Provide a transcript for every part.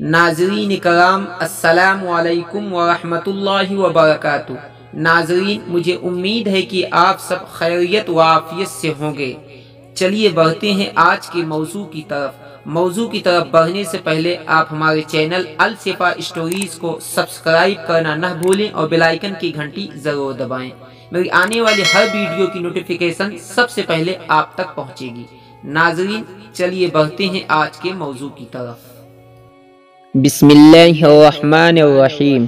ناظرین کرام السلام علیکم ورحمۃ اللہ وبرکاتہ۔ ناظرین، مجھے امید ہے کہ آپ سب خیریت و عافیت سے ہوں گے۔ چلیے بڑھتے ہیں آج کے موضوع کی طرف۔ موضوع کی طرف بڑھنے سے پہلے آپ ہمارے چینل الصفا اسٹوریز کو سبسکرائب کرنا نہ بھولیں اور بیل آئیکن کی گھنٹی ضرور دبائیں۔ میری آنے والی ہر ویڈیو کی نوٹیفیکیشن سب سے پہلے آپ تک پہنچے گی۔ ناظرین، چلیے بڑھتے ہیں آج کے موضوع کی طرف۔ بسم اللہ الرحمن الرحیم۔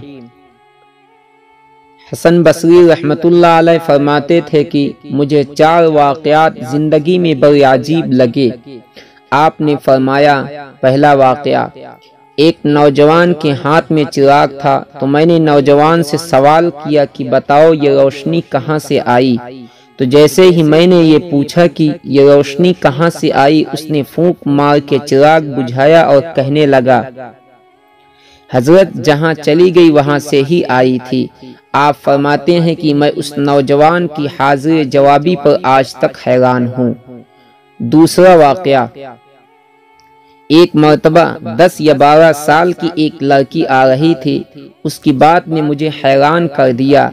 حسن بصری رحمۃ اللہ علیہ فرماتے تھے کہ مجھے 4 واقعات زندگی میں بڑے عجیب لگے۔ آپ نے فرمایا، پہلا واقعہ، ایک نوجوان کے ہاتھ میں چراغ تھا تو میں نے نوجوان سے سوال کیا کہ بتاؤ یہ روشنی کہاں سے آئی؟ تو جیسے ہی میں نے یہ پوچھا کہ یہ روشنی کہاں سے آئی، اس نے پھونک مار کے چراغ بجھایا اور کہنے لگا، حضرت جہاں چلی گئی وہاں سے ہی آئی تھی۔ آپ فرماتے ہیں کہ میں اس نوجوان کی حاضر جوابی پر آج تک حیران ہوں۔ دوسرا واقعہ، ایک مرتبہ 10 یا 12 سال کی ایک لڑکی آ رہی تھی۔ اس کی بات نے مجھے حیران کر دیا۔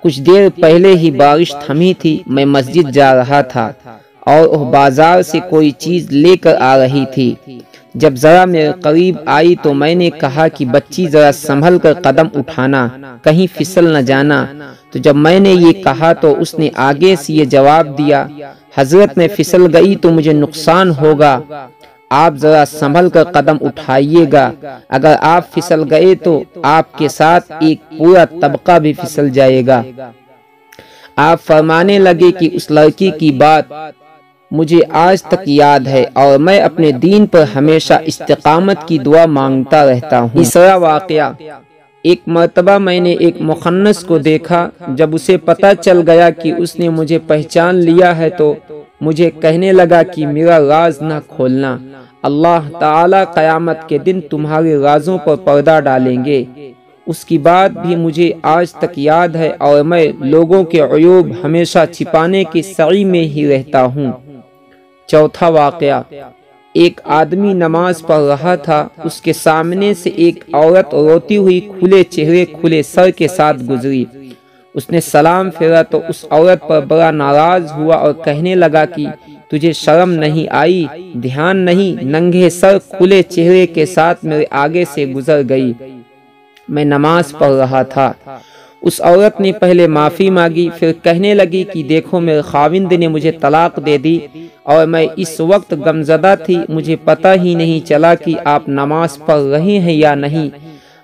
کچھ دیر پہلے ہی بارش تھمی تھی، میں مسجد جا رہا تھا اور وہ بازار سے کوئی چیز لے کر آ رہی تھی۔ جب ذرا میرے قریب آئی تو میں نے کہا کہ بچی ذرا سنبھل کر قدم اٹھانا، کہیں پھسل نہ جانا۔ تو جب میں نے یہ کہا تو اس نے آگے سے یہ جواب دیا، حضرت میں پھسل گئی تو مجھے نقصان ہوگا، آپ ذرا سنبھل کر قدم اٹھائیے گا، اگر آپ پھسل گئے تو آپ کے ساتھ ایک پورا طبقہ بھی پھسل جائے گا۔ آپ فرمانے لگے کہ اس لڑکی کی بات مجھے آج تک یاد ہے اور میں اپنے دین پر ہمیشہ استقامت کی دعا مانگتا رہتا ہوں۔ تیسرا واقعہ، ایک مرتبہ میں نے ایک مخنث کو دیکھا۔ جب اسے پتہ چل گیا کہ اس نے مجھے پہچان لیا ہے تو مجھے کہنے لگا کہ میرا راز نہ کھولنا، اللہ تعالی قیامت کے دن تمہارے رازوں پر پردہ ڈالیں گے۔ اس کی بات بھی مجھے آج تک یاد ہے اور میں لوگوں کے عیوب ہمیشہ چھپانے کی سعی میں ہی رہتا ہوں۔ چوتھا واقعہ، ایک آدمی نماز پڑھ رہا تھا، اس کے سامنے سے ایک عورت روتی ہوئی کھلے چہرے کھلے سر کے ساتھ گزری۔ اس نے سلام پھیرا تو اس عورت پر بڑا ناراض ہوا اور کہنے لگا کہ تجھے شرم نہیں آئی؟ دھیان نہیں، ننگے سر کھلے چہرے کے ساتھ میرے آگے سے گزر گئی، میں نماز پڑھ رہا تھا۔ اس عورت نے پہلے معافی مانگی، پھر کہنے لگی کہ دیکھو میرے خاوند نے مجھے طلاق دے دی اور میں اس وقت غمزدہ تھی، مجھے پتہ ہی نہیں چلا کہ آپ نماز پڑھ رہے ہیں یا نہیں،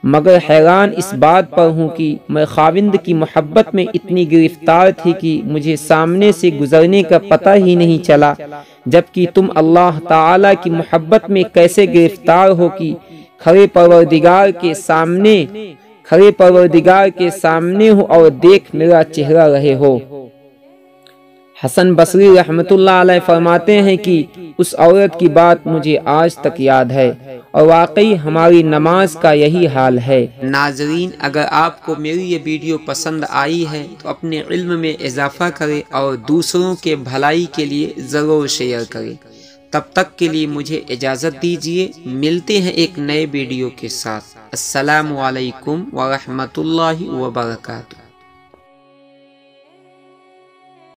مگر حیران اس بات پر ہوں کہ میں خاوند کی محبت میں اتنی گرفتار تھی کہ مجھے سامنے سے گزرنے کا پتہ ہی نہیں چلا، جبکہ تم اللہ تعالی کی محبت میں کیسے گرفتار ہو کہ کھڑے پروردگار کے سامنے ہو اور دیکھ میرا چہرہ رہے ہو۔ حسن بصری رحمۃ اللہ علیہ فرماتے ہیں کہ اس عورت کی بات مجھے آج تک یاد ہے اور واقعی ہماری نماز کا یہی حال ہے۔ ناظرین، اگر آپ کو میری یہ ویڈیو پسند آئی ہے تو اپنے علم میں اضافہ کریں اور دوسروں کے بھلائی کے لیے ضرور شیئر کریں۔ تب تک کے لیے مجھے اجازت دیجیے، ملتے ہیں ایک نئے ویڈیو کے ساتھ۔ السلام علیکم ورحمۃ اللہ وبرکاتہ۔